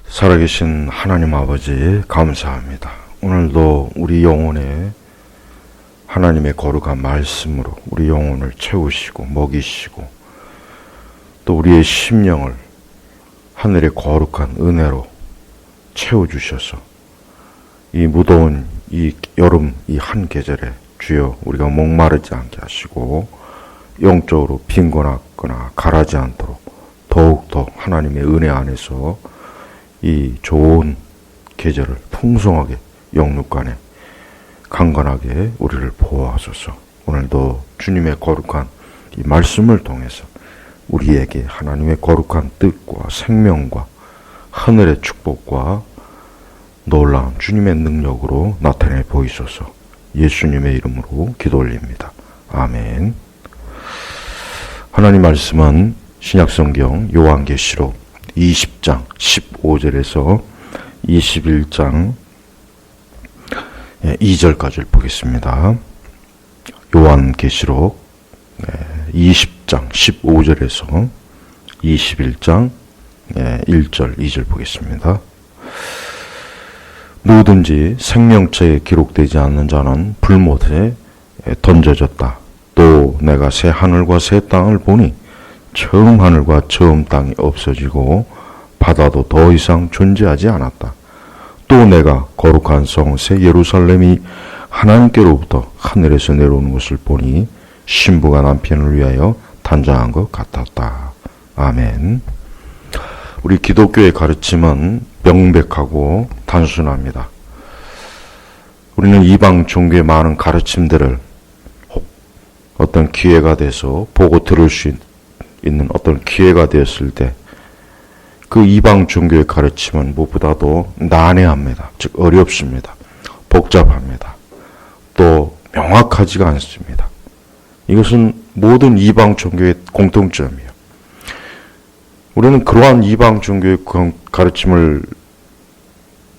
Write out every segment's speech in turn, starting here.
살아계신 하나님 아버지 감사합니다. 오늘도 우리 영혼에 하나님의 거룩한 말씀으로 우리 영혼을 채우시고 먹이시고 또 우리의 심령을 하늘의 거룩한 은혜로 채워주셔서 이 무더운 이 여름 이 한 계절에 주여 우리가 목마르지 않게 하시고 영적으로 빈곤하거나 가라지 않도록 더욱더 하나님의 은혜 안에서 이 좋은 계절을 풍성하게 영육간에 강건하게 우리를 보호하소서. 오늘도 주님의 거룩한 이 말씀을 통해서 우리에게 하나님의 거룩한 뜻과 생명과 하늘의 축복과 놀라운 주님의 능력으로 나타내 보이소서. 예수님의 이름으로 기도 올립니다. 아멘. 하나님 말씀은 신약성경 요한계시록 20장 15절에서 21장 2절까지를 보겠습니다. 요한계시록 20장 15절에서 21장 1절 2절 보겠습니다. 누구든지 생명책에 기록되지 않는 자는 불못에 던져졌다. 또 내가 새 하늘과 새 땅을 보니 처음 하늘과 처음 땅이 없어지고 바다도 더 이상 존재하지 않았다. 또 내가 거룩한 성 새 예루살렘이 하나님께로부터 하늘에서 내려오는 것을 보니 신부가 남편을 위하여 단장한 것 같았다. 아멘. 우리 기독교의 가르침은 명백하고 단순합니다. 우리는 이방 종교의 많은 가르침들을 어떤 기회가 돼서 보고 들을 수 있는 어떤 기회가 되었을 때 그 이방 종교의 가르침은 무엇보다도 난해합니다. 즉 어렵습니다. 복잡합니다. 또 명확하지가 않습니다. 이것은 모든 이방 종교의 공통점이에요. 우리는 그러한 이방 종교의 가르침을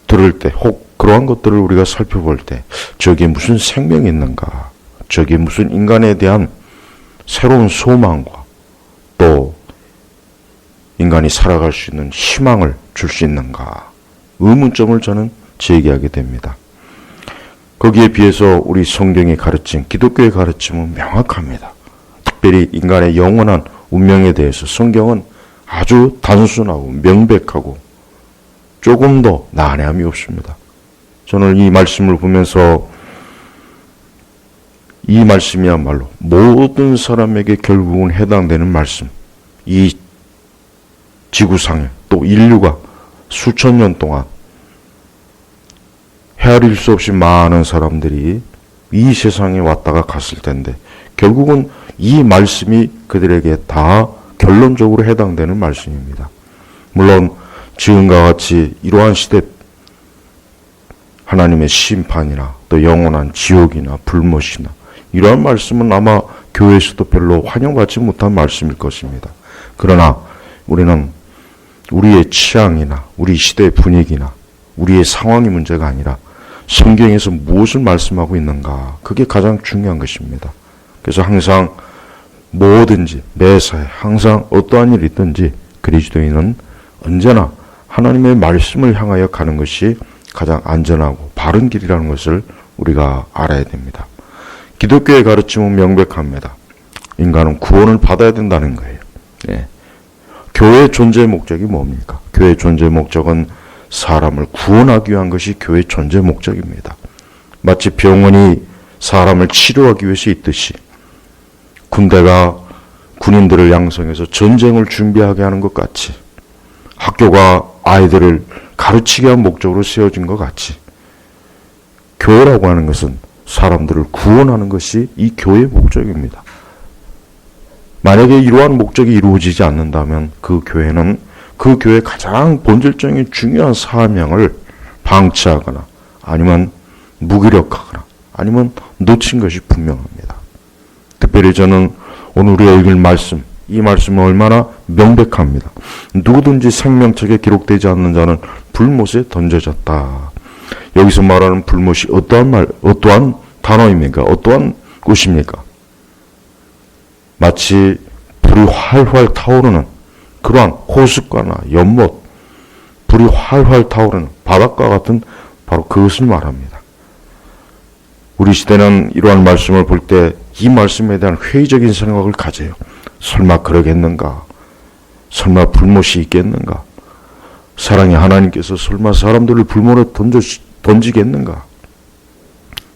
들을 때, 혹 그러한 것들을 우리가 살펴볼 때 저기에 무슨 생명이 있는가, 저기에 무슨 인간에 대한 새로운 소망과 또 인간이 살아갈 수 있는 희망을 줄 수 있는가, 의문점을 저는 제기하게 됩니다. 거기에 비해서 우리 성경의 가르침, 기독교의 가르침은 명확합니다. 특별히 인간의 영원한 운명에 대해서 성경은 아주 단순하고 명백하고 조금 더 난해함이 없습니다. 저는 이 말씀을 보면서 이 말씀이야말로 모든 사람에게 결국은 해당되는 말씀, 이 지구상에 또 인류가 수천 년 동안 헤아릴 수 없이 많은 사람들이 이 세상에 왔다가 갔을 텐데 결국은 이 말씀이 그들에게 다 결론적으로 해당되는 말씀입니다. 물론 지금과 같이 이러한 시대 하나님의 심판이나 또 영원한 지옥이나 불못이나 이러한 말씀은 아마 교회에서도 별로 환영받지 못한 말씀일 것입니다. 그러나 우리는 우리의 취향이나 우리 시대의 분위기나 우리의 상황이 문제가 아니라 성경에서 무엇을 말씀하고 있는가, 그게 가장 중요한 것입니다. 그래서 항상 뭐든지 매사에 항상 어떠한 일이 있든지 그리스도인은 언제나 하나님의 말씀을 향하여 가는 것이 가장 안전하고 바른 길이라는 것을 우리가 알아야 됩니다. 기독교의 가르침은 명백합니다. 인간은 구원을 받아야 된다는 거예요. 네. 교회의 존재의 목적이 뭡니까? 교회의 존재의 목적은 사람을 구원하기 위한 것이 교회의 존재의 목적입니다. 마치 병원이 사람을 치료하기 위해서 있듯이 군대가 군인들을 양성해서 전쟁을 준비하게 하는 것 같이 학교가 아이들을 가르치기 위한 목적으로 세워진 것 같이 교회라고 하는 것은 사람들을 구원하는 것이 이 교회의 목적입니다. 만약에 이러한 목적이 이루어지지 않는다면 그 교회는 그 교회의 가장 본질적인 중요한 사명을 방치하거나 아니면 무기력하거나 아니면 놓친 것이 분명합니다. 특별히 저는 오늘 우리가 읽을 말씀, 이 말씀은 얼마나 명백합니다. 누구든지 생명책에 기록되지 않는 자는 불못에 던져졌다. 여기서 말하는 불못이 어떠한 단어입니까? 어떠한 곳입니까? 마치 불이 활활 타오르는 그러한 호숫가나 연못, 불이 활활 타오르는 바닷가 같은 바로 그것을 말합니다. 우리 시대는 이러한 말씀을 볼 때 이 말씀에 대한 회의적인 생각을 가져요. 설마 그러겠는가? 설마 불못이 있겠는가? 사랑의 하나님께서 설마 사람들을 불못에 던지겠는가?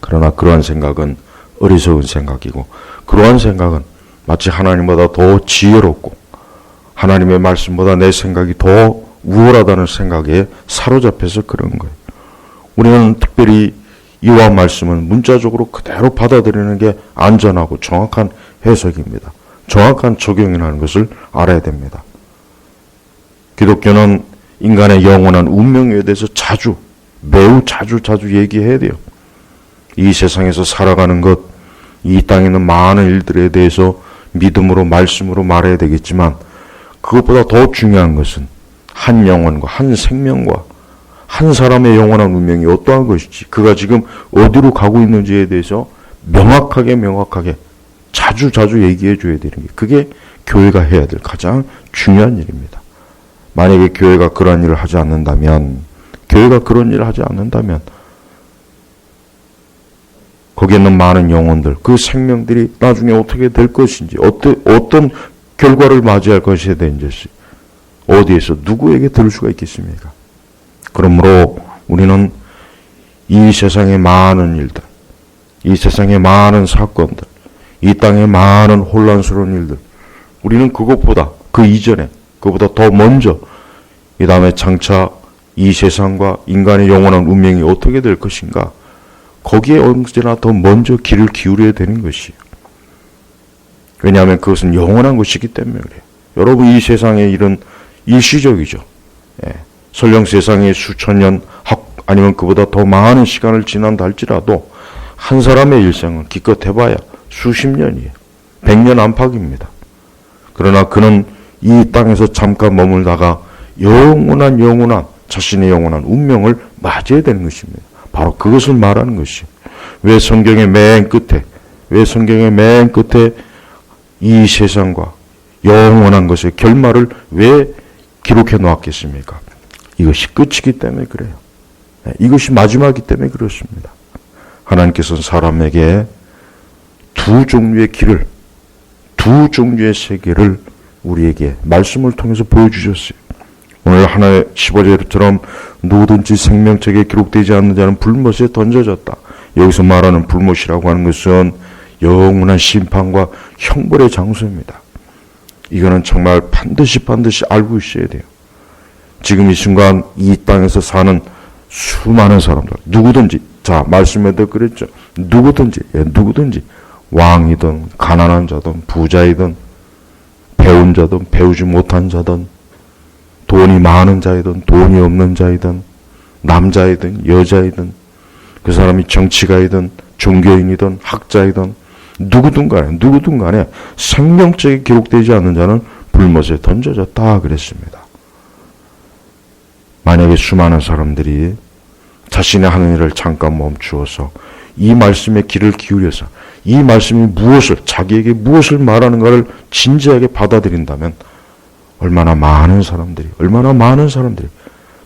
그러나 그러한 생각은 어리석은 생각이고, 그러한 생각은 마치 하나님보다 더 지혜롭고 하나님의 말씀보다 내 생각이 더 우월하다는 생각에 사로잡혀서 그런 거예요. 우리는 특별히 이와 말씀은 문자적으로 그대로 받아들이는 게 안전하고 정확한 해석입니다. 정확한 적용이라는 것을 알아야 됩니다. 기독교는 인간의 영원한 운명에 대해서 매우 자주 얘기해야 돼요. 이 세상에서 살아가는 것, 이 땅에 있는 많은 일들에 대해서 믿음으로 말씀으로 말해야 되겠지만, 그것보다 더 중요한 것은 한 영혼과 한 생명과 한 사람의 영원한 운명이 어떠한 것인지, 그가 지금 어디로 가고 있는지에 대해서 명확하게 자주 얘기해 줘야 되는 게, 그게 교회가 해야 될 가장 중요한 일입니다. 만약에 교회가 그런 일을 하지 않는다면, 거기에 있는 많은 영혼들, 그 생명들이 나중에 어떻게 될 것인지, 어떤 결과를 맞이할 것이 되는지, 어디에서 누구에게 들을 수가 있겠습니까? 그러므로 우리는 이 세상의 많은 일들, 이 세상의 많은 사건들, 이 땅의 많은 혼란스러운 일들, 우리는 그것보다, 그 이전에, 그것보다 더 먼저, 이 다음에 장차 이 세상과 인간의 영원한 운명이 어떻게 될 것인가, 거기에 언제나 더 먼저 귀를 기울여야 되는 것이에요. 왜냐하면 그것은 영원한 것이기 때문에 그래요. 여러분, 이 세상의 일은 일시적이죠. 설령 세상에 수천 년, 아니면 그보다 더 많은 시간을 지난다 할지라도 한 사람의 일생은 기껏 해봐야 수십 년이에요. 100년 안팎입니다. 그러나 그는 이 땅에서 잠깐 머물다가 영원한 자신의 영원한 운명을 맞이해야 되는 것입니다. 바로 그것을 말하는 것이에요. 왜 성경의 맨 끝에 이 세상과 영원한 것의 결말을 왜 기록해 놓았겠습니까? 이것이 끝이기 때문에 그래요. 이것이 마지막이기 때문에 그렇습니다. 하나님께서는 사람에게 두 종류의 세계를 우리에게 말씀을 통해서 보여주셨어요. 오늘 하나의 15절처럼 누구든지 생명책에 기록되지 않는 자는 불못에 던져졌다. 여기서 말하는 불못이라고 하는 것은 영원한 심판과 형벌의 장소입니다. 이거는 정말 반드시 알고 있어야 돼요. 지금 이 순간 이 땅에서 사는 수많은 사람들, 누구든지, 말씀에도 그랬죠. 누구든지, 왕이든 가난한 자든 부자이든 배운 자든 배우지 못한 자든 돈이 많은 자이든 돈이 없는 자이든 남자이든 여자이든 그 사람이 정치가이든 종교인이든 학자이든 누구든 간에 생명책에 기록되지 않는 자는 불못에 던져졌다 그랬습니다. 만약에 수많은 사람들이 자신의 하는 일을 잠깐 멈추어서 이 말씀에 귀를 기울여서 이 말씀이 자기에게 무엇을 말하는가를 진지하게 받아들인다면 얼마나 많은 사람들이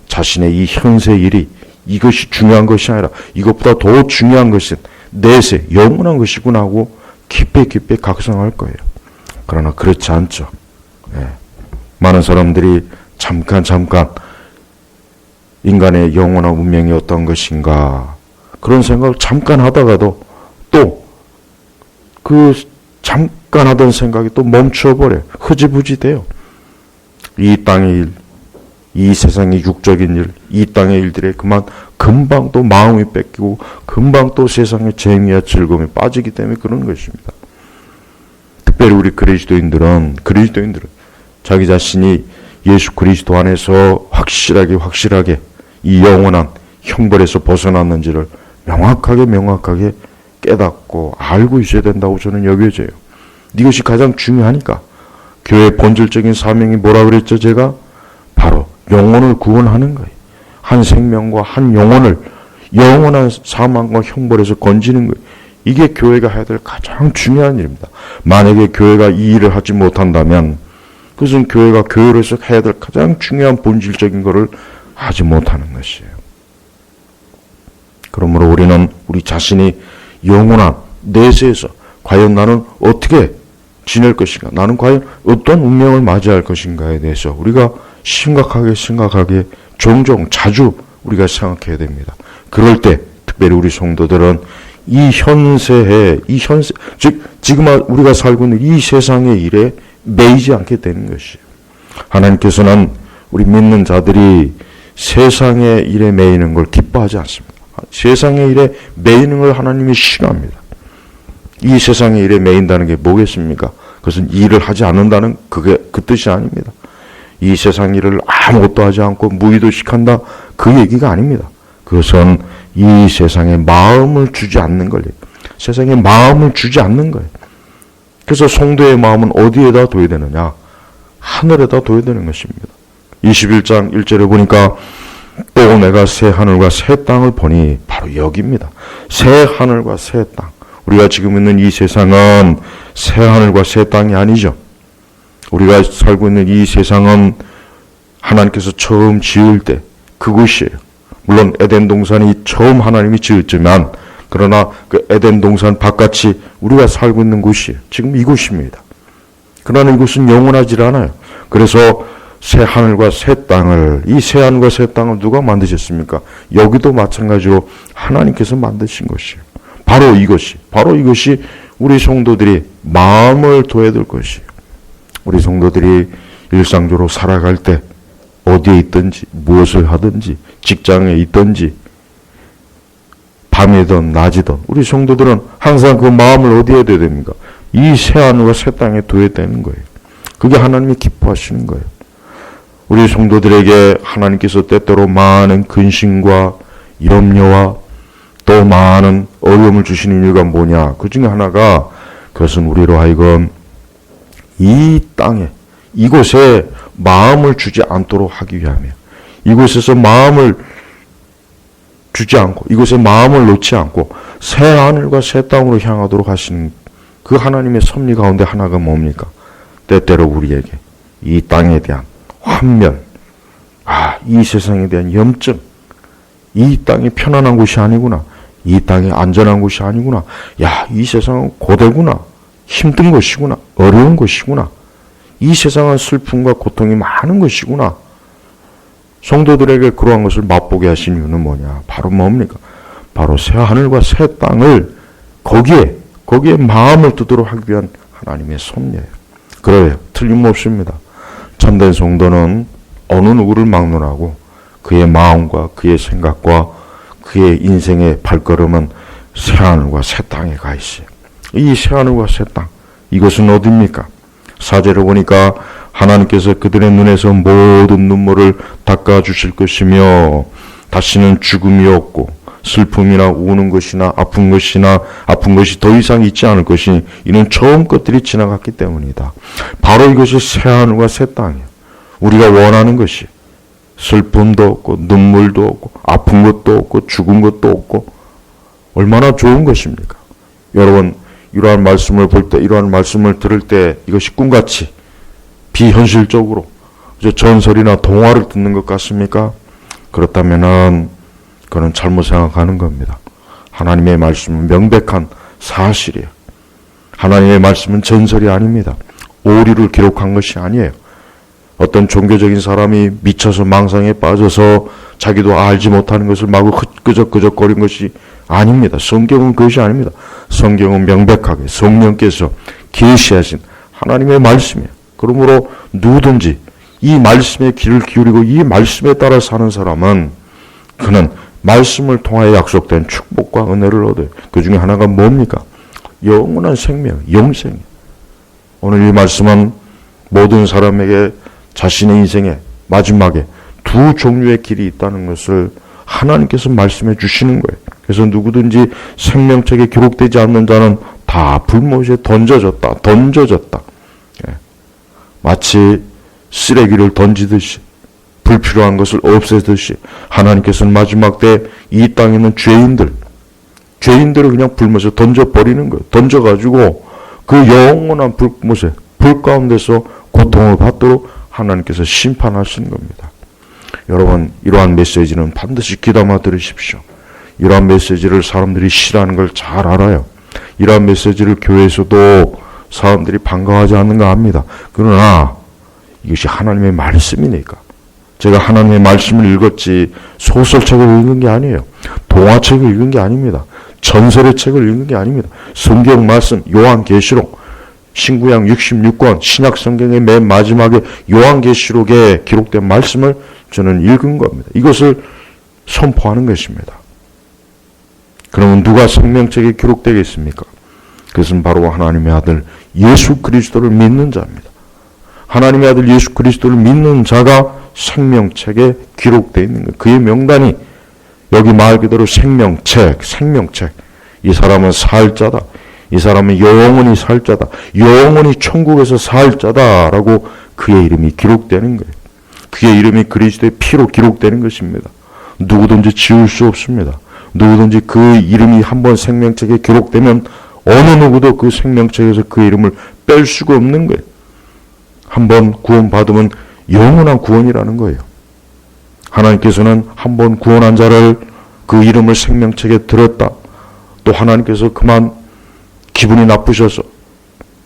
자신의 이 현세 일이 이것이 중요한 것이 아니라 이것보다 더 중요한 것은 내세 영원한 것이구나 하고 깊이 각성할 거예요. 그러나 그렇지 않죠. 많은 사람들이 잠깐 인간의 영원한 운명이 어떤 것인가 그런 생각을 잠깐 하다가도 또 그 잠깐 하던 생각이 또 멈춰버려요. 흐지부지 돼요. 이 땅의 일, 이 세상의 육적인 일, 이 땅의 일들에 금방 또 마음이 뺏기고 금방 또 세상의 재미와 즐거움에 빠지기 때문에 그런 것입니다. 특별히 우리 그리스도인들은 자기 자신이 예수 그리스도 안에서 확실하게 이 영원한 형벌에서 벗어났는지를 명확하게 깨닫고 알고 있어야 된다고 저는 여겨져요. 이것이 가장 중요하니까. 교회의 본질적인 사명이 뭐라 그랬죠? 제가 바로 영혼을 구원하는 거예요. 한 생명과 한 영혼을 영원한 사망과 형벌에서 건지는 거예요. 이게 교회가 해야 될 가장 중요한 일입니다. 만약에 교회가 이 일을 하지 못한다면 그것은 교회가 교회로서 해야 될 가장 중요한 본질적인 것을 하지 못하는 것이에요. 그러므로 우리는 우리 자신이 영원한 내세에서 과연 나는 어떻게 지낼 것인가, 나는 과연 어떤 운명을 맞이할 것인가에 대해서 우리가 심각하게 종종 자주 우리가 생각해야 됩니다. 그럴 때 특별히 우리 성도들은 이 현세에, 즉 지금 우리가 살고 있는 이 세상의 일에 매이지 않게 되는 것이에요. 하나님께서는 우리 믿는 자들이 세상의 일에 매이는 걸 기뻐하지 않습니다. 세상의 일에 매이는 걸 하나님이 싫어합니다. 이 세상의 일에 매인다는 게 뭐겠습니까? 그것은 일을 하지 않는다는 그게 그 뜻이 아닙니다. 이 세상 일을 아무것도 하지 않고 무의도식한다, 그 얘기가 아닙니다. 그것은 이 세상에 마음을 주지 않는 거예요. 세상에 마음을 주지 않는 거예요. 그래서 성도의 마음은 어디에다 둬야 되느냐? 하늘에다 둬야 되는 것입니다. 21장 1절에 보니까 또 내가 새 하늘과 새 땅을 보니 바로 여기입니다. 새 하늘과 새 땅. 우리가 지금 있는 이 세상은 새 하늘과 새 땅이 아니죠. 우리가 살고 있는 이 세상은 하나님께서 처음 지을 때 그곳이에요. 물론 에덴 동산이 처음 하나님이 지었지만 그러나 그 에덴 동산 바깥이 우리가 살고 있는 곳이에요. 지금 이곳입니다. 그러나 이곳은 영원하지 않아요. 그래서 새 하늘과 새 땅을, 이 새 하늘과 새 땅을 누가 만드셨습니까? 여기도 마찬가지로 하나님께서 만드신 것이에요. 바로 이것이 우리 성도들이 마음을 둬야 될 것이에요. 우리 성도들이 일상적으로 살아갈 때 어디에 있든지 무엇을 하든지 직장에 있든지 밤이든 낮이든 우리 성도들은 항상 그 마음을 어디에 둬야 됩니까? 이 새하늘과 새 땅에 둬야 되는 거예요. 그게 하나님이 기뻐하시는 거예요. 우리 성도들에게 하나님께서 때때로 많은 근심과 염려와 또 많은 어려움을 주시는 이유가 뭐냐? 그 중에 하나가 그것은 우리로 하여금 이 땅에 이곳에 마음을 주지 않도록 하기 위함이에요. 이곳에서 마음을 주지 않고 이곳에 마음을 놓지 않고 새 하늘과 새 땅으로 향하도록 하시는 그 하나님의 섭리 가운데 하나가 뭡니까? 때때로 우리에게 이 땅에 대한 환멸, 이 세상에 대한 염증, 이 땅이 편안한 곳이 아니구나, 이 땅이 안전한 곳이 아니구나, 이 세상은 고되구나, 힘든 것이구나, 어려운 것이구나, 이 세상은 슬픔과 고통이 많은 것이구나. 성도들에게 그러한 것을 맛보게 하신 이유는 뭐냐? 바로 뭡니까? 바로 새 하늘과 새 땅을 거기에 마음을 두도록 하기 위한 하나님의 섭리예요. 그래요. 틀림없습니다. 참된 성도는 어느 누구를 막론하고 그의 마음과 그의 생각과 그의 인생의 발걸음은 새하늘과 새 땅에 가 있어요. 이 새하늘과 새 땅, 이것은 어디입니까? 4절에 보니까 하나님께서 그들의 눈에서 모든 눈물을 닦아주실 것이며 다시는 죽음이 없고 슬픔이나 우는 것이나 아픈 것이 더 이상 있지 않을 것이니 이는 처음 것들이 지나갔기 때문이다. 바로 이것이 새하늘과 새 땅이에요. 우리가 원하는 것이 슬픔도 없고 눈물도 없고 아픈 것도 없고 죽은 것도 없고 얼마나 좋은 것입니까? 여러분, 이러한 말씀을 볼 때, 이러한 말씀을 들을 때 이것이 꿈같이 비현실적으로 전설이나 동화를 듣는 것 같습니까? 그렇다면은 그는 잘못 생각하는 겁니다. 하나님의 말씀은 명백한 사실이에요. 하나님의 말씀은 전설이 아닙니다. 오류를 기록한 것이 아니에요. 어떤 종교적인 사람이 미쳐서 망상에 빠져서 자기도 알지 못하는 것을 마구 끄적끄적거린 것이 아닙니다. 성경은 그것이 아닙니다. 성경은 명백하게 성령께서 계시하신 하나님의 말씀이에요. 그러므로 누구든지 이 말씀에 귀를 기울이고 이 말씀에 따라 사는 사람은 그는 말씀을 통하여 약속된 축복과 은혜를 얻어요. 그 중에 하나가 뭡니까? 영원한 생명, 영생이에요. 오늘 이 말씀은 모든 사람에게 자신의 인생의 마지막에 두 종류의 길이 있다는 것을 하나님께서 말씀해 주시는 거예요. 그래서 누구든지 생명책에 기록되지 않는 자는 다 불못에 던져졌다. 예. 마치 쓰레기를 던지듯이 불필요한 것을 없애듯이 하나님께서는 마지막 때 이 땅에 있는 죄인들을 그냥 불못에 던져버리는 거예요. 던져가지고 그 영원한 불 가운데서 고통을 받도록 하나님께서 심판하시는 겁니다. 여러분, 이러한 메시지는 반드시 귀담아 들으십시오. 이러한 메시지를 사람들이 싫어하는 걸 잘 알아요. 이러한 메시지를 교회에서도 사람들이 반가워하지 않는가 합니다. 그러나 이것이 하나님의 말씀이니까. 제가 하나님의 말씀을 읽었지 소설책을 읽은 게 아니에요. 동화책을 읽은 게 아닙니다. 전설의 책을 읽은 게 아닙니다. 성경 말씀, 요한계시록, 신구약 66권, 신약 성경의 맨 마지막에 요한계시록에 기록된 말씀을 저는 읽은 겁니다. 이것을 선포하는 것입니다. 그러면 누가 생명책에 기록되겠습니까? 그것은 바로 하나님의 아들 예수 그리스도를 믿는 자입니다. 하나님의 아들 예수 그리스도를 믿는 자가 생명책에 기록되어 있는 것. 그의 명단이 여기 말 그대로 생명책. 이 사람은 살 자다. 이 사람은 영원히 살 자다. 영원히 천국에서 살 자다라고 그의 이름이 기록되는 거예요. 그의 이름이 그리스도의 피로 기록되는 것입니다. 누구든지 지울 수 없습니다. 누구든지 그 이름이 한번 생명책에 기록되면 어느 누구도 그 생명책에서 그 이름을 뺄 수가 없는 거예요. 한번 구원받으면 영원한 구원이라는 거예요. 하나님께서는 한번 구원한 자를 그 이름을 생명책에 들었다. 또 하나님께서 그만 기분이 나쁘셔서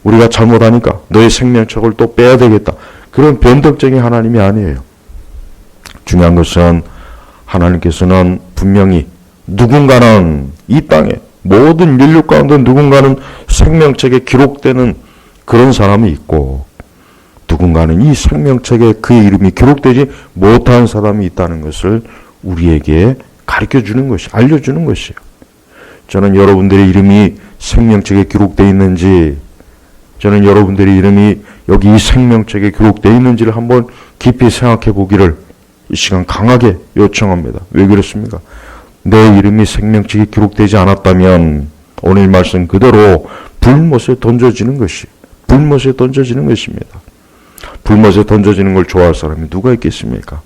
우리가 잘못하니까 너의 생명책을 또 빼야 되겠다. 그런 변덕적인 하나님이 아니에요. 중요한 것은 하나님께서는 분명히 누군가는 이 땅에 모든 인류 가운데 누군가는 생명책에 기록되는 그런 사람이 있고 누군가는 이 생명책에 그의 이름이 기록되지 못한 사람이 있다는 것을 우리에게 가르쳐주는 것이, 알려주는 것이에요. 저는 여러분들의 이름이 생명책에 기록되어 있는지, 저는 여러분들의 이름이 여기 이 생명책에 기록되어 있는지를 한번 깊이 생각해 보기를 이 시간 강하게 요청합니다. 왜 그렇습니까? 내 이름이 생명책에 기록되지 않았다면 오늘 말씀 그대로 불못에 던져지는 것이, 불못에 던져지는 것입니다. 불못에 던져지는 걸 좋아할 사람이 누가 있겠습니까?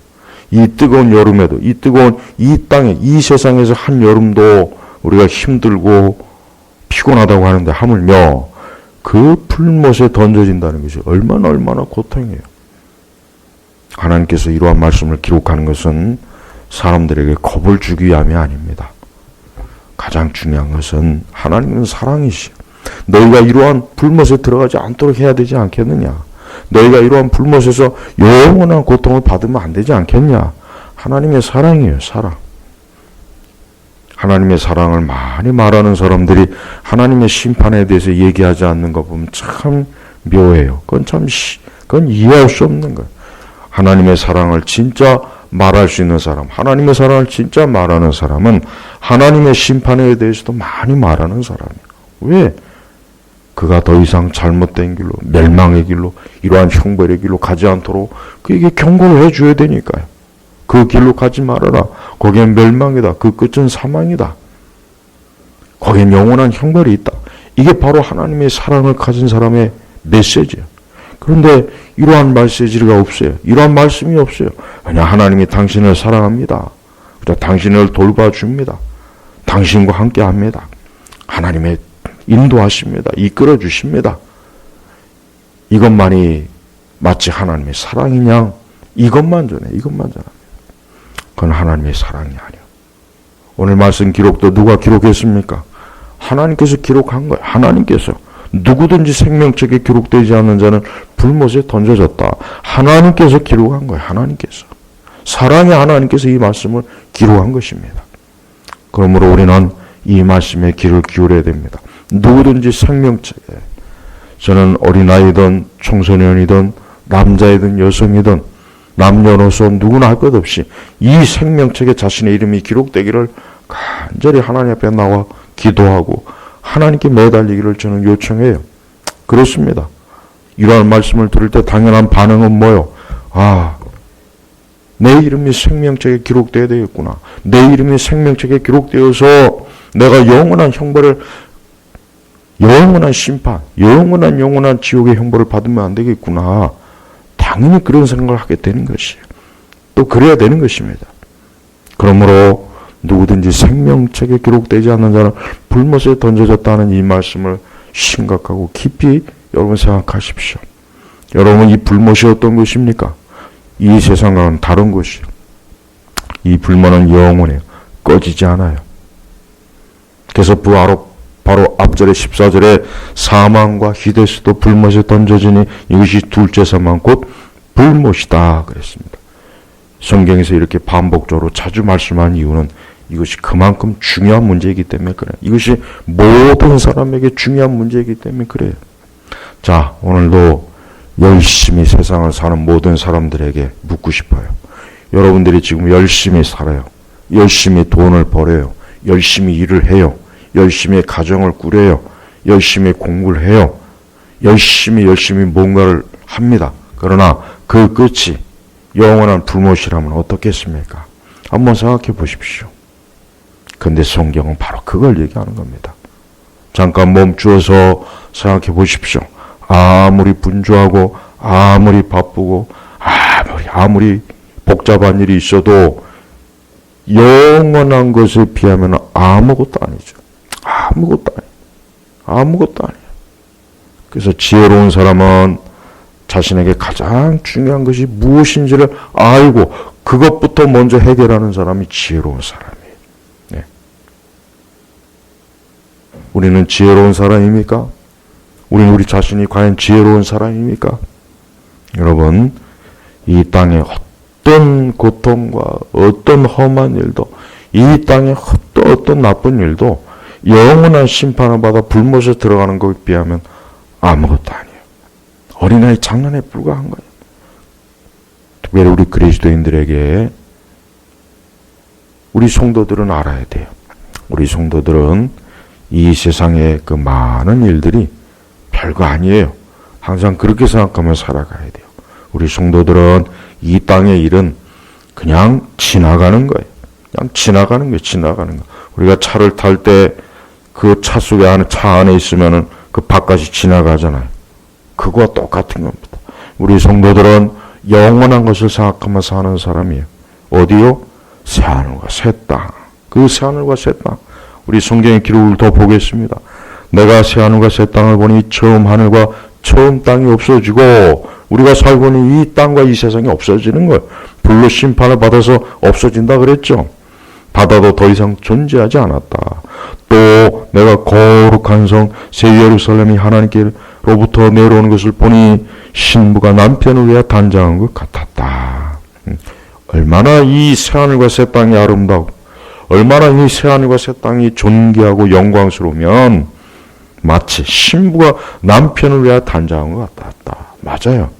이 뜨거운 여름에도, 이 뜨거운 이 땅에, 이 세상에서 한 여름도 우리가 힘들고 피곤하다고 하는데 하물며 그 불못에 던져진다는 것이 얼마나 고통이에요. 하나님께서 이러한 말씀을 기록하는 것은 사람들에게 겁을 주기 위함이 아닙니다. 가장 중요한 것은 하나님은 사랑이시오. 너희가 이러한 불못에 들어가지 않도록 해야 되지 않겠느냐. 너희가 이러한 불못에서 영원한 고통을 받으면 안 되지 않겠냐. 하나님의 사랑이에요. 사랑. 하나님의 사랑을 많이 말하는 사람들이 하나님의 심판에 대해서 얘기하지 않는 거 보면 참 묘해요. 그건 이해할 수 없는 거예요. 하나님의 사랑을 진짜 말할 수 있는 사람, 하나님의 사랑을 진짜 말하는 사람은 하나님의 심판에 대해서도 많이 말하는 사람이에요. 왜? 그가 더 이상 잘못된 길로, 멸망의 길로, 이러한 형벌의 길로 가지 않도록 그에게 경고를 해줘야 되니까요. 그 길로 가지 말아라. 거기엔 멸망이다. 그 끝은 사망이다. 거기엔 영원한 형벌이 있다. 이게 바로 하나님의 사랑을 가진 사람의 메시지예요. 그런데 이러한 메시지가 없어요. 이러한 말씀이 없어요. 왜냐, 하나님이 당신을 사랑합니다. 당신을 돌봐줍니다. 당신과 함께합니다. 하나님의 인도하십니다. 이끌어 주십니다. 이것만이 마치 하나님의 사랑이냐? 이것만 전합니다. 그건 하나님의 사랑이 아니에요. 오늘 말씀 기록도 누가 기록했습니까? 하나님께서 기록한 거예요. 하나님께서. 누구든지 생명책에 기록되지 않는 자는 불못에 던져졌다. 하나님께서 기록한 거예요. 하나님께서. 사랑의 하나님께서 이 말씀을 기록한 것입니다. 그러므로 우리는 이 말씀에 귀를 기울여야 됩니다. 누구든지 생명책에, 저는 어린아이든 청소년이든 남자이든 여성이든 남녀노소 누구나 할 것 없이 이 생명책에 자신의 이름이 기록되기를 간절히 하나님 앞에 나와 기도하고 하나님께 매달리기를 저는 요청해요. 그렇습니다. 이러한 말씀을 들을 때 당연한 반응은 뭐요? 내 이름이 생명책에 기록되어야 되겠구나. 내 이름이 생명책에 기록되어서 내가 영원한 형벌을, 영원한 심판, 영원한 지옥의 형벌을 받으면 안 되겠구나. 당연히 그런 생각을 하게 되는 것이에요. 또 그래야 되는 것입니다. 그러므로 누구든지 생명책에 기록되지 않는 자는 불못에 던져졌다는 이 말씀을 심각하고 깊이 여러분 생각하십시오. 여러분, 이 불못이 어떤 것입니까? 이 세상과는 다른 것이요. 이 불만은 영원해요. 꺼지지 않아요. 그래서 바로 앞절에 14절에 사망과 히데스도 불못에 던져지니 이것이 둘째 사망 곧 불못이다 그랬습니다. 성경에서 이렇게 반복적으로 자주 말씀한 이유는 이것이 그만큼 중요한 문제이기 때문에 그래요. 이것이 모든 사람에게 중요한 문제이기 때문에 그래요. 자, 오늘도 열심히 세상을 사는 모든 사람들에게 묻고 싶어요. 여러분들이 지금 열심히 살아요. 열심히 돈을 벌어요. 열심히 일을 해요. 열심히 가정을 꾸려요. 열심히 공부를 해요. 열심히 뭔가를 합니다. 그러나 그 끝이 영원한 불못이라면 어떻겠습니까? 한번 생각해 보십시오. 근데 성경은 바로 그걸 얘기하는 겁니다. 잠깐 멈추어서 생각해 보십시오. 아무리 분주하고 아무리 바쁘고 아무리 복잡한 일이 있어도 영원한 것에 비하면 아무것도 아니죠. 아무것도 아니에요. 그래서 지혜로운 사람은 자신에게 가장 중요한 것이 무엇인지를 알고 그것부터 먼저 해결하는 사람이 지혜로운 사람이에요. 네. 우리는 지혜로운 사람입니까? 우리는 우리 자신이 과연 지혜로운 사람입니까? 여러분, 이 땅에 어떤 고통과 어떤 험한 일도, 이 땅에 어떤 나쁜 일도 영원한 심판을 받아 불못에 들어가는 것에 비하면 아무것도 아니에요. 어린아이 장난에 불과한 거예요. 특별히 우리 그리스도인들에게 우리 성도들은 알아야 돼요. 우리 성도들은 이 세상의 그 많은 일들이 별거 아니에요. 항상 그렇게 생각하며 살아가야 돼요. 우리 성도들은 이 땅의 일은 그냥 지나가는 거예요. 그냥 지나가는 거예요. 우리가 차를 탈 때 그 차 속에 차 안에 있으면은 그 바깥이 지나가잖아요. 그거와 똑같은 겁니다. 우리 성도들은 영원한 것을 생각하며 사는 사람이에요. 어디요? 새하늘과 새 땅. 그 새하늘과 새 땅. 우리 성경의 기록을 더 보겠습니다. 내가 새하늘과 새 땅을 보니 처음 하늘과 처음 땅이 없어지고 우리가 살고 있는 이 땅과 이 세상이 없어지는 거예요. 불로 심판을 받아서 없어진다 그랬죠. 바다도 더 이상 존재하지 않았다. 또 내가 거룩한 성 새 예루살렘이 하나님께로부터 내려오는 것을 보니 신부가 남편을 위하여 단장한 것 같았다. 얼마나 이 새하늘과 새 땅이 아름다워, 얼마나 이 새하늘과 새 땅이 존귀하고 영광스러우면 마치 신부가 남편을 위하여 단장한 것 같았다. 맞아요.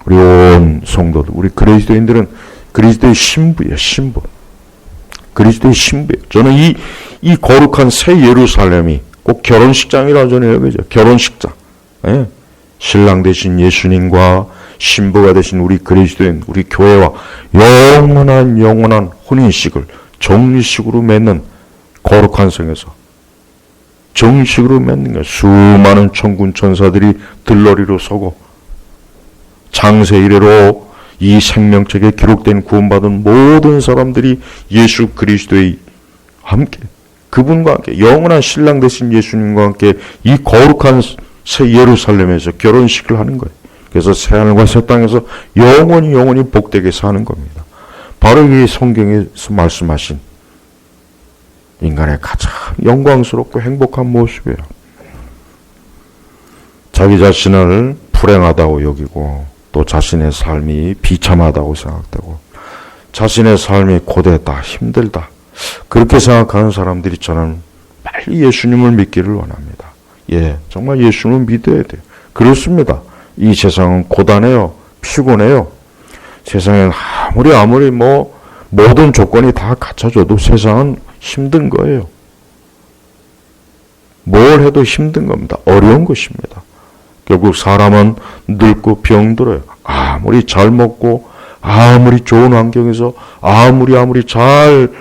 우리 온 성도들, 우리 그리스도인들은 그리스도의 신부예요. 신부. 그리스도의 신부예요. 저는 이 거룩한 새 예루살렘이 꼭 결혼식장이라 저는 여기죠. 결혼식장. 예. 신랑 되신 예수님과 신부가 되신 우리 그리스도인, 우리 교회와 영원한 혼인식을 정식으로 맺는 거룩한 성에서 정식으로 맺는 거예요. 수많은 천군 천사들이 들러리로 서고 장세 이래로 이 생명책에 기록된 구원받은 모든 사람들이 예수 그리스도의 함께, 그분과 함께 영원한 신랑 되신 예수님과 함께 이 거룩한 새 예루살렘에서 결혼식을 하는 거예요. 그래서 새하늘과 새 땅에서 영원히 복되게 사는 겁니다. 바로 이 성경에서 말씀하신 인간의 가장 영광스럽고 행복한 모습이에요. 자기 자신을 불행하다고 여기고 또 자신의 삶이 비참하다고 생각되고 자신의 삶이 고되다, 힘들다 그렇게 생각하는 사람들이 저는 빨리 예수님을 믿기를 원합니다. 예, 정말 예수님을 믿어야 돼요. 그렇습니다. 이 세상은 고단해요. 피곤해요. 세상엔 아무리 모든 조건이 다 갖춰져도 세상은 힘든 거예요. 뭘 해도 힘든 겁니다. 어려운 것입니다. 결국 사람은 늙고 병들어요. 아무리 잘 먹고 아무리 좋은 환경에서 아무리 잘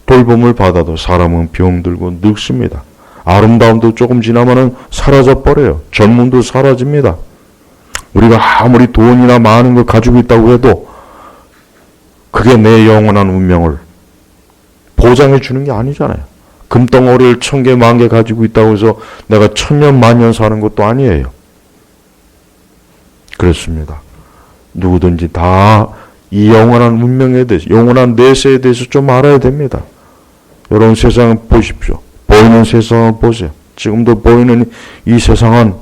돌봄을 받아도 사람은 병들고 늙습니다. 아름다움도 조금 지나면은 사라져 버려요. 젊음도 사라집니다. 우리가 아무리 돈이나 많은 걸 가지고 있다고 해도 그게 내 영원한 운명을 보장해 주는 게 아니잖아요. 금덩어리를 1000개, 10,000개 가지고 있다고 해서 내가 1000년, 10,000년 사는 것도 아니에요. 그렇습니다. 누구든지 다 이 영원한 운명에 대해서, 영원한 내세에 대해서 좀 알아야 됩니다. 여러분 세상을 보십시오. 보이는 세상을 보세요. 지금도 보이는 이 세상은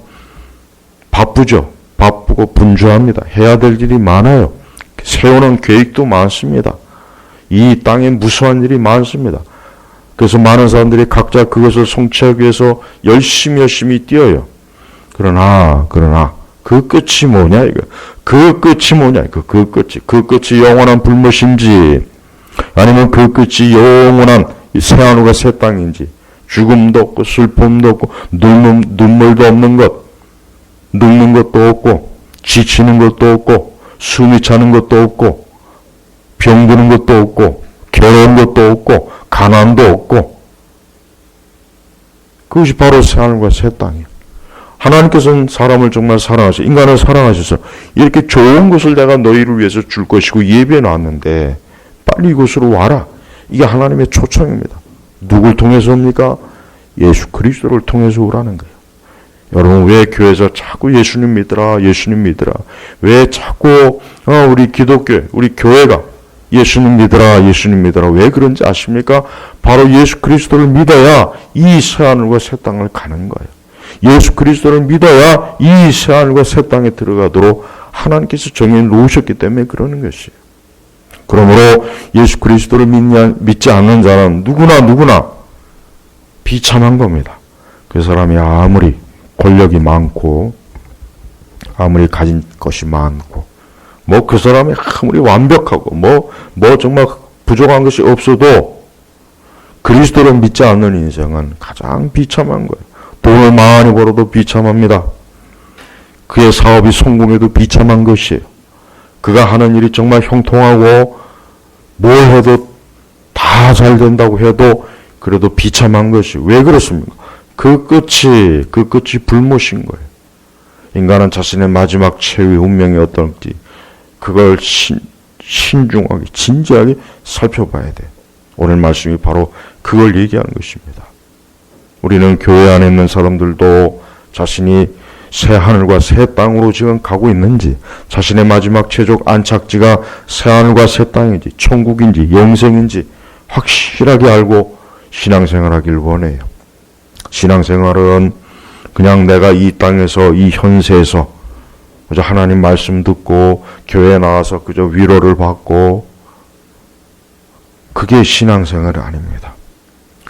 바쁘죠. 바쁘고 분주합니다. 해야 될 일이 많아요. 세우는 계획도 많습니다. 이 땅에 무수한 일이 많습니다. 그래서 많은 사람들이 각자 그것을 성취하기 위해서 열심히 뛰어요. 그러나 그 끝이 뭐냐 이거. 그 끝이 뭐냐 이거. 그 끝이 영원한 불못인지, 아니면 그 끝이 영원한 새하늘과 새 땅인지, 죽음도 없고 슬픔도 없고 눈물도 없는 것, 늙는 것도 없고 지치는 것도 없고 숨이 차는 것도 없고 병드는 것도 없고 괴로운 것도 없고 가난도 없고, 그것이 바로 새하늘과 새 땅이에요. 하나님께서는 사람을 정말 사랑하셔서, 인간을 사랑하셔서 이렇게 좋은 것을 내가 너희를 위해서 줄 것이고 예비해 놨는데 빨리 이곳으로 와라. 이게 하나님의 초청입니다. 누굴 통해서 옵니까? 예수 그리스도를 통해서 오라는 거예요. 여러분 왜 교회에서 자꾸 예수님 믿으라 왜 자꾸 우리 기독교, 우리 교회가 예수님 믿으라 왜 그런지 아십니까? 바로 예수 그리스도를 믿어야 이 새하늘과 새 땅을 가는 거예요. 예수 그리스도를 믿어야 이 새하늘과 새 땅에 들어가도록 하나님께서 정해 놓으셨기 때문에 그러는 것이에요. 그러므로 예수 그리스도를 믿지 않는 자는 누구나 비참한 겁니다. 그 사람이 아무리 권력이 많고 아무리 가진 것이 많고 그 사람이 아무리 완벽하고 정말 부족한 것이 없어도 그리스도를 믿지 않는 인생은 가장 비참한 거예요. 돈을 많이 벌어도 비참합니다. 그의 사업이 성공해도 비참한 것이에요. 그가 하는 일이 정말 형통하고 뭘 해도 다 잘 된다고 해도 그래도 비참한 것이. 왜 그렇습니까? 그 끝이 불못인 거예요. 인간은 자신의 마지막 최후의 운명이 어떨지 그걸 신중하게 진지하게 살펴봐야 돼. 오늘 말씀이 바로 그걸 얘기하는 것입니다. 우리는 교회 안에 있는 사람들도 자신이 새 하늘과 새 땅으로 지금 가고 있는지, 자신의 마지막 최종 안착지가 새 하늘과 새 땅인지 천국인지 영생인지 확실하게 알고 신앙생활하길 원해요. 신앙생활은 그냥 내가 이 땅에서 이 현세에서 그저 하나님 말씀 듣고 교회에 나와서 그저 위로를 받고, 그게 신앙생활이 아닙니다.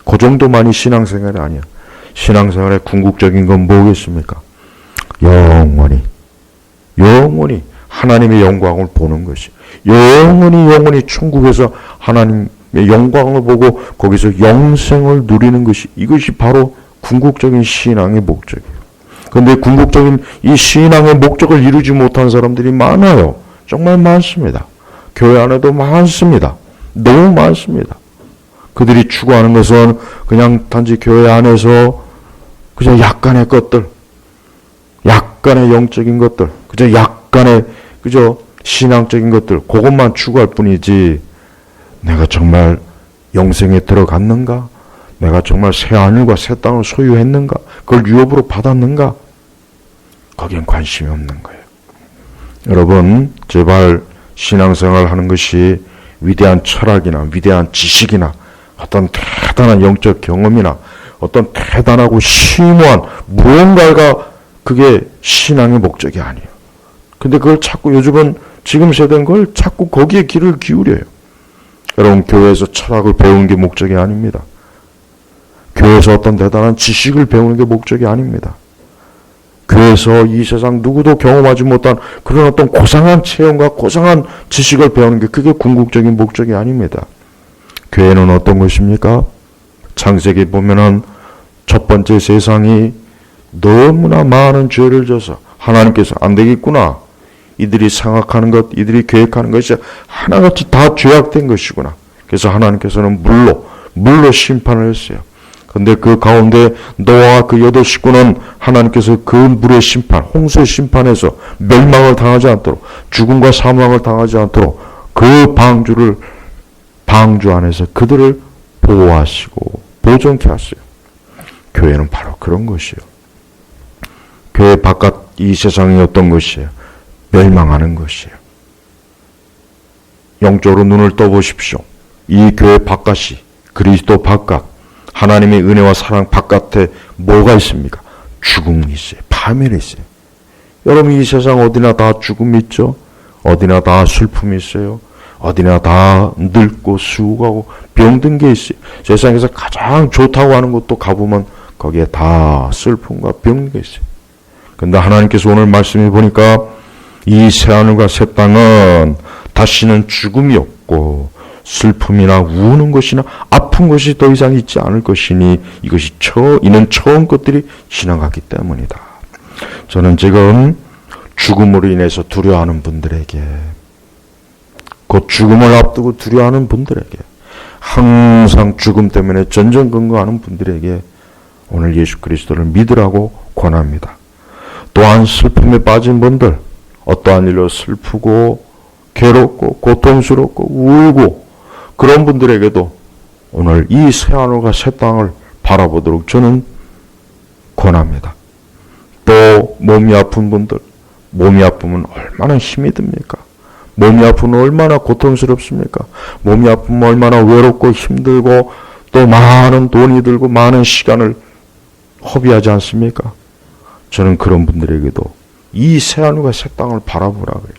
그 정도만이 신앙생활이 아니야. 신앙생활의 궁극적인 건 뭐겠습니까? 영원히 하나님의 영광을 보는 것이, 영원히 천국에서 하나님의 영광을 보고 거기서 영생을 누리는 것이, 이것이 바로 궁극적인 신앙의 목적이에요. 그런데 궁극적인 이 신앙의 목적을 이루지 못한 사람들이 많아요. 정말 많습니다. 교회 안에도 많습니다. 너무 많습니다. 그들이 추구하는 것은 그냥 단지 교회 안에서 그저 약간의 것들, 약간의 영적인 것들, 그저 신앙적인 것들, 그것만 추구할 뿐이지, 내가 정말 영생에 들어갔는가? 내가 정말 새 하늘과 새 땅을 소유했는가? 그걸 유업으로 받았는가? 거기엔 관심이 없는 거예요. 여러분, 제발 신앙생활 하는 것이 위대한 철학이나 위대한 지식이나 어떤 대단한 영적 경험이나 어떤 대단하고 심오한 무언가가 그게 신앙의 목적이 아니에요. 근데 그걸 자꾸 요즘은 지금 세대는 그걸 자꾸 거기에 귀를 기울여요. 여러분, 교회에서 철학을 배우는 게 목적이 아닙니다. 교회에서 어떤 대단한 지식을 배우는 게 목적이 아닙니다. 교회에서 이 세상 누구도 경험하지 못한 그런 어떤 고상한 체험과 고상한 지식을 배우는 게 그게 궁극적인 목적이 아닙니다. 교회는 어떤 것입니까? 창세기 보면은 첫 번째 세상이 너무나 많은 죄를 져서 하나님께서 안 되겠구나. 이들이 생각하는 것, 이들이 계획하는 것이 하나같이 다 죄악된 것이구나. 그래서 하나님께서는 물로 심판을 했어요. 근데 그 가운데 노아와 그 8 식구는 하나님께서 그 물의 심판, 홍수의 심판에서 멸망을 당하지 않도록, 죽음과 사망을 당하지 않도록 그 방주 안에서 그들을 보호하시고 보존케 하세요. 교회는 바로 그런 것이에요. 교회 바깥 이 세상이 어떤 것이에요? 멸망하는 것이에요. 영적으로 눈을 떠보십시오. 이 교회 바깥이, 그리스도 바깥, 하나님의 은혜와 사랑 바깥에 뭐가 있습니까? 죽음이 있어요. 파멸이 있어요. 여러분, 이 세상 어디나 다 죽음이 있죠? 어디나 다 슬픔이 있어요. 어디나 다 늙고 수고하고 병든 게 있어요. 세상에서 가장 좋다고 하는 곳도 가보면 거기에 다 슬픔과 병든 게 있어요. 근데 하나님께서 오늘 말씀해 보니까 이 새하늘과 새 땅은 다시는 죽음이 없고 슬픔이나 우는 것이나 아픈 것이 더 이상 있지 않을 것이니 이는 처음 것들이 지나갔기 때문이다. 저는 지금 죽음으로 인해서 두려워하는 분들에게, 곧 죽음을 앞두고 두려워하는 분들에게, 항상 죽음 때문에 전전긍긍하는 분들에게 오늘 예수 그리스도를 믿으라고 권합니다. 또한 슬픔에 빠진 분들, 어떠한 일로 슬프고 괴롭고 고통스럽고 울고 그런 분들에게도 오늘 이 새하늘과 새 땅을 바라보도록 저는 권합니다. 또 몸이 아픈 분들, 몸이 아프면 얼마나 힘이 듭니까? 몸이 아프면 얼마나 고통스럽습니까? 몸이 아프면 얼마나 외롭고 힘들고 또 많은 돈이 들고 많은 시간을 허비하지 않습니까? 저는 그런 분들에게도 이 새하늘과 새 땅을 바라보라 그래요.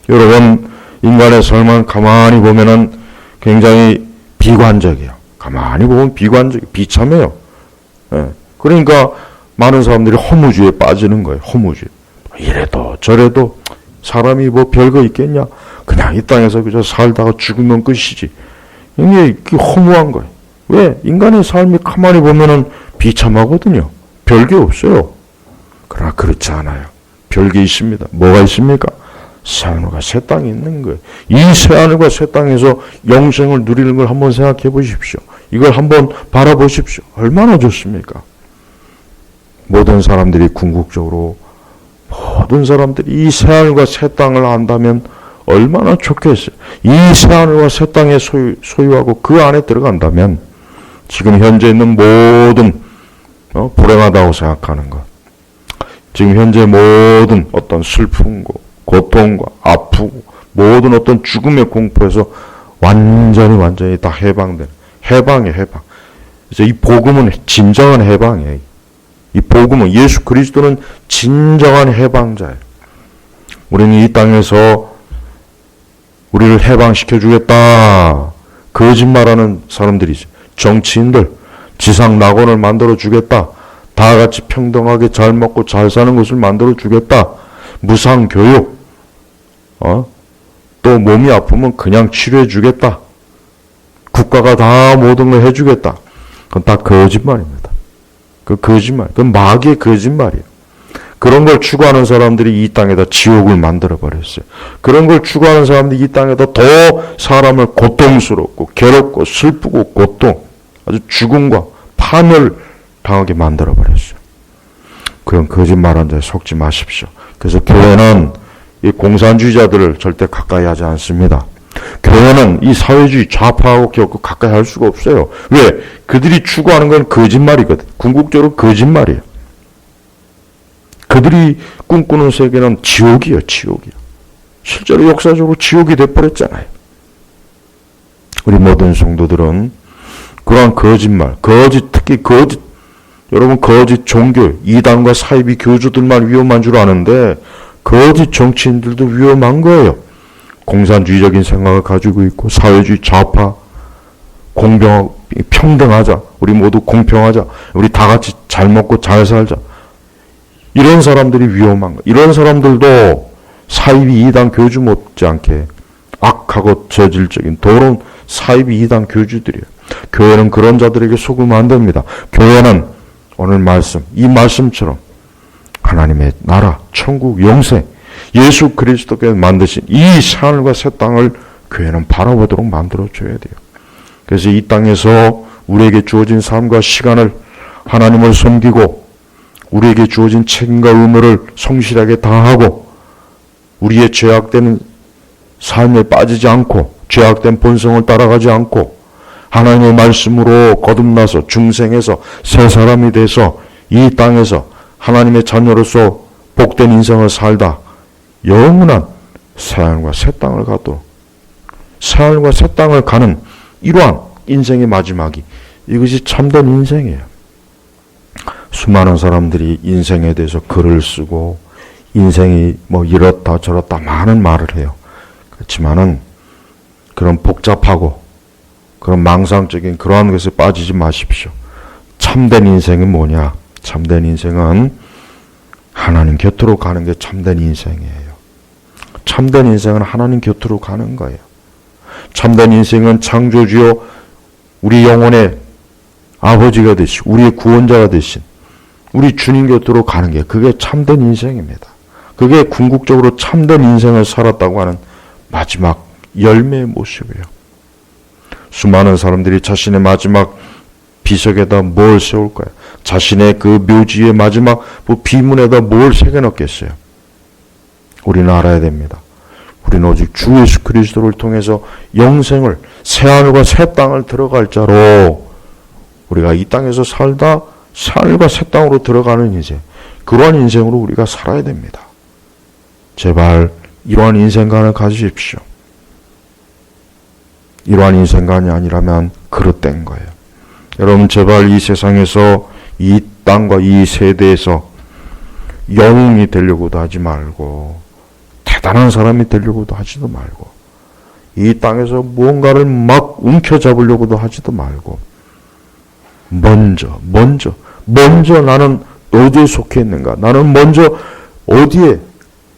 여러분, 인간의 삶은 가만히 보면은 굉장히 비관적이에요. 가만히 보면 비참해요. 예. 그러니까 많은 사람들이 허무주의에 빠지는 거예요. 허무주의. 이래도 저래도 사람이 뭐 별거 있겠냐? 그냥 이 땅에서 그저 살다가 죽으면 끝이지. 이게 허무한 거예요. 왜? 인간의 삶이 가만히 보면은 비참하거든요. 별게 없어요. 그러나 그렇지 않아요. 별게 있습니다. 뭐가 있습니까? 새하늘과 새 땅이 있는 거예요. 이 새하늘과 새 땅에서 영생을 누리는 걸 한번 생각해 보십시오. 이걸 한번 바라보십시오. 얼마나 좋습니까? 모든 사람들이 궁극적으로 모든 사람들이 이 새하늘과 새 땅을 안다면 얼마나 좋겠어요. 이 새하늘과 새 땅에 소유하고 그 안에 들어간다면 지금 현재 있는 모든 불행하다고 생각하는 것, 지금 현재 모든 어떤 슬픔과 고통과 아프고 모든 어떤 죽음의 공포에서 완전히 다 해방이에요. 해방. 그래서 이 복음은 진정한 해방이에요. 이 복음은 예수 그리스도는 진정한 해방자예요. 우리는 이 땅에서 우리를 해방시켜 주겠다 거짓말하는 사람들이 있어요. 정치인들 지상 낙원을 만들어 주겠다. 다 같이 평등하게 잘 먹고 잘 사는 것을 만들어 주겠다. 무상 교육, 또 몸이 아프면 그냥 치료해 주겠다. 국가가 다 모든 걸 해주겠다. 그건 다 거짓말입니다. 그 거짓말, 그 마귀의 거짓말이에요. 그런 걸 추구하는 사람들이 이 땅에다 지옥을 만들어 버렸어요. 그런 걸 추구하는 사람들이 이 땅에다 더 사람을 고통스럽고 괴롭고 슬프고 고통, 아주 죽음과 파멸 당하게 만들어 버렸어요. 그런 거짓말한 자에 속지 마십시오. 그래서 교회는 이 공산주의자들을 절대 가까이 하지 않습니다. 교회는 이 사회주의 좌파하고 결코 가까이 할 수가 없어요. 왜? 그들이 추구하는 건 거짓말이거든. 궁극적으로 거짓말이에요. 그들이 꿈꾸는 세계는 지옥이에요. 실제로 역사적으로 지옥이 돼버렸잖아요. 우리 모든 성도들은 그러한 거짓말, 특히 여러분 거짓 종교, 이단과 사이비 교주들만 위험한 줄 아는데 거짓 정치인들도 위험한 거예요. 공산주의적인 생각을 가지고 있고 사회주의 좌파, 평등하자, 우리 모두 공평하자, 우리 다 같이 잘 먹고 잘 살자. 이런 사람들이 위험한 거예요. 이런 사람들도 사이비 이단 교주 못지않게 악하고 저질적인 더러운 사이비 이단 교주들이에요. 교회는 그런 자들에게 속으면 안 됩니다. 교회는 오늘 말씀, 이 말씀처럼 하나님의 나라, 천국, 영생, 예수 그리스도께서 만드신 이 하늘과 새 땅을 교회는 바라보도록 만들어줘야 돼요. 그래서 이 땅에서 우리에게 주어진 삶과 시간을 하나님을 섬기고 우리에게 주어진 책임과 의무를 성실하게 다하고 우리의 죄악된 삶에 빠지지 않고 죄악된 본성을 따라가지 않고 하나님의 말씀으로 거듭나서 중생해서 새 사람이 돼서 이 땅에서 하나님의 자녀로서 복된 인생을 살다 영원한 새하늘과 새 땅을 갖도록 새하늘과 새 땅을 가는 이러한 인생의 마지막이 이것이 참된 인생이에요. 수많은 사람들이 인생에 대해서 글을 쓰고 인생이 뭐 이렇다 저렇다 많은 말을 해요. 그렇지만은 그런 복잡하고 그런 망상적인 그러한 것에 빠지지 마십시오. 참된 인생은 뭐냐? 참된 인생은 하나님 곁으로 가는 게 참된 인생이에요. 참된 인생은 하나님 곁으로 가는 거예요. 참된 인생은 창조주요 우리 영혼의 아버지가 되신 우리의 구원자가 되신 우리 주님 곁으로 가는 게 그게 참된 인생입니다. 그게 궁극적으로 참된 인생을 살았다고 하는 마지막 열매의 모습이에요. 수많은 사람들이 자신의 마지막 비석에다 뭘 세울까요? 자신의 그 묘지의 마지막 비문에다 뭘 새겨넣겠어요? 우리는 알아야 됩니다. 우리는 오직 주 예수 그리스도를 통해서 영생을 새하늘과 새 땅을 들어갈 자로 우리가 이 땅에서 살다 새하늘과 새 땅으로 들어가는 인생, 그러한 인생으로 우리가 살아야 됩니다. 제발 이러한 인생관을 가지십시오. 이러한 인생관이 아니라면 그릇된 거예요. 여러분 제발 이 세상에서 이 땅과 이 세대에서 영웅이 되려고도 하지 말고 대단한 사람이 되려고도 하지도 말고 이 땅에서 무언가를 막 움켜잡으려고도 하지도 말고 먼저 나는 어디에 속해 있는가, 나는 먼저 어디에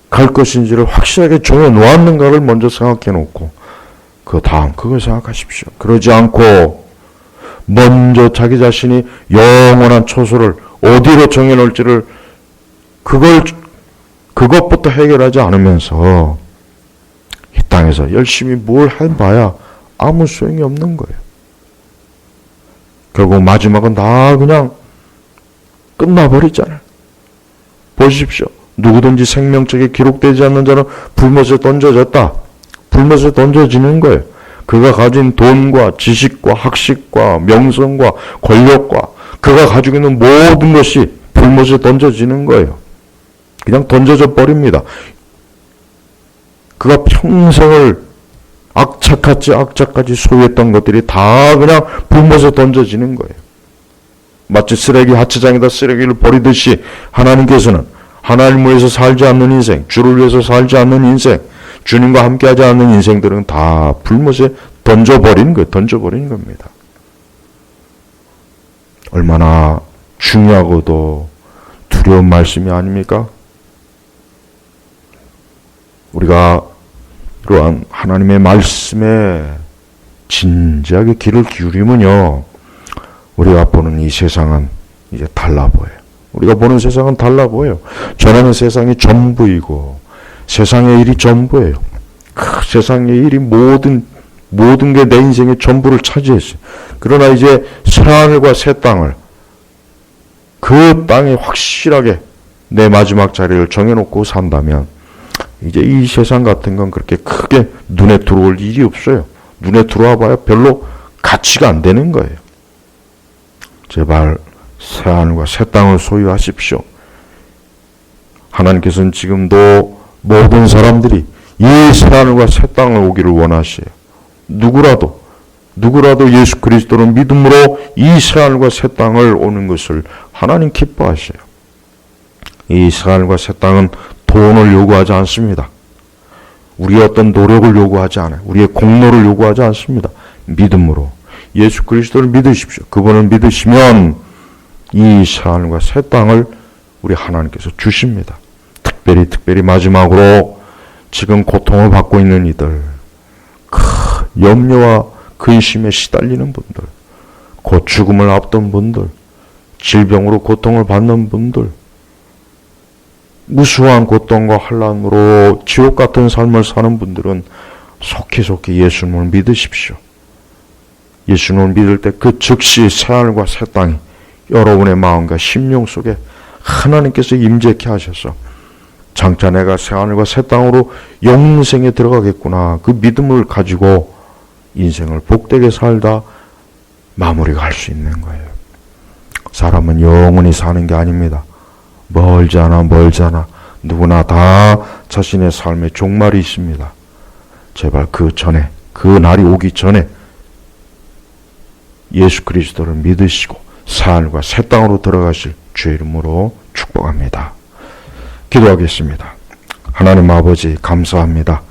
갈 것인지를 확실하게 정해 놓았는가를 먼저 생각해 놓고 그 다음 그걸 생각하십시오. 그러지 않고 먼저 자기 자신이 영원한 처소를 어디로 정해 놓을지를 그것부터 해결하지 않으면서 이 땅에서 열심히 뭘 해봐야 아무 소용이 없는 거예요. 결국 마지막은 다 그냥 끝나버리잖아요. 보십시오. 누구든지 생명책에 기록되지 않는 자는 불못에 던져졌다. 불못에 던져지는 거예요. 그가 가진 돈과 지식과 학식과 명성과 권력과 그가 가지고 있는 모든 것이 불못에 던져지는 거예요. 그냥 던져져 버립니다. 그가 평생을 악착같이 소유했던 것들이 다 그냥 불못에 던져지는 거예요. 마치 쓰레기 하천장에다 쓰레기를 버리듯이 하나님께서는 하나님을 위해서 살지 않는 인생, 주를 위해서 살지 않는 인생, 주님과 함께하지 않는 인생들은 다 불못에 던져버린 겁니다. 얼마나 중요하고도 두려운 말씀이 아닙니까? 우리가 이러한 하나님의 말씀에 진지하게 귀를 기울이면요, 우리가 보는 이 세상은 이제 달라 보여요. 우리가 보는 세상은 달라 보여요. 전에는 세상이 전부이고 세상의 일이 전부예요. 그 세상의 일이 모든 게 내 인생의 전부를 차지했어요. 그러나 이제 새하늘과 새 땅을 그 땅에 확실하게 내 마지막 자리를 정해놓고 산다면 이제 이 세상 같은 건 그렇게 크게 눈에 들어올 일이 없어요. 눈에 들어와 봐야 별로 가치가 안 되는 거예요. 제발 새하늘과 새 땅을 소유하십시오. 하나님께서는 지금도 모든 사람들이 이 새하늘과 새 땅을 오기를 원하셔요. 누구라도 예수 그리스도를 믿음으로 이 새하늘과 새 땅을 오는 것을 하나님 기뻐하셔요. 이 새하늘과 새 땅은 돈을 요구하지 않습니다. 우리의 어떤 노력을 요구하지 않아요. 우리의 공로를 요구하지 않습니다. 믿음으로 예수 그리스도를 믿으십시오. 그분을 믿으시면 이 새하늘과 새 땅을 우리 하나님께서 주십니다. 특별히 마지막으로 지금 고통을 받고 있는 이들, 염려와 근심에 시달리는 분들, 곧 죽음을 앞둔 분들, 질병으로 고통을 받는 분들, 무수한 고통과 환난으로 지옥 같은 삶을 사는 분들은 속히 예수님을 믿으십시오. 예수님을 믿을 때 그 즉시 새하늘과 새 땅이 여러분의 마음과 심령 속에 하나님께서 임재케 하셔서 장차 내가 새하늘과 새 땅으로 영생에 들어가겠구나, 그 믿음을 가지고 인생을 복되게 살다 마무리가 할 수 있는 거예요. 사람은 영원히 사는 게 아닙니다. 멀지 않아 누구나 다 자신의 삶의 종말이 있습니다. 제발 그 그 날이 오기 전에 예수 그리스도를 믿으시고 사흘과 새 땅으로 들어가실 주의 이름으로 축복합니다. 기도하겠습니다. 하나님 아버지 감사합니다.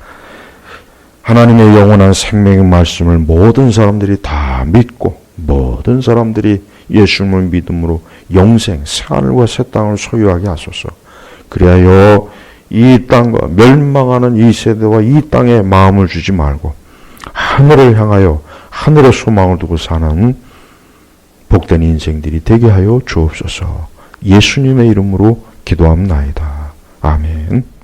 하나님의 영원한 생명의 말씀을 모든 사람들이 다 믿고 모든 사람들이 예수님을 믿음으로 영생, 새하늘과 새 땅을 소유하게 하소서. 그리하여 이 땅과 멸망하는 이 세대와 이 땅에 마음을 주지 말고 하늘을 향하여 하늘의 소망을 두고 사는 복된 인생들이 되게 하여 주옵소서. 예수님의 이름으로 기도합나이다. 아멘.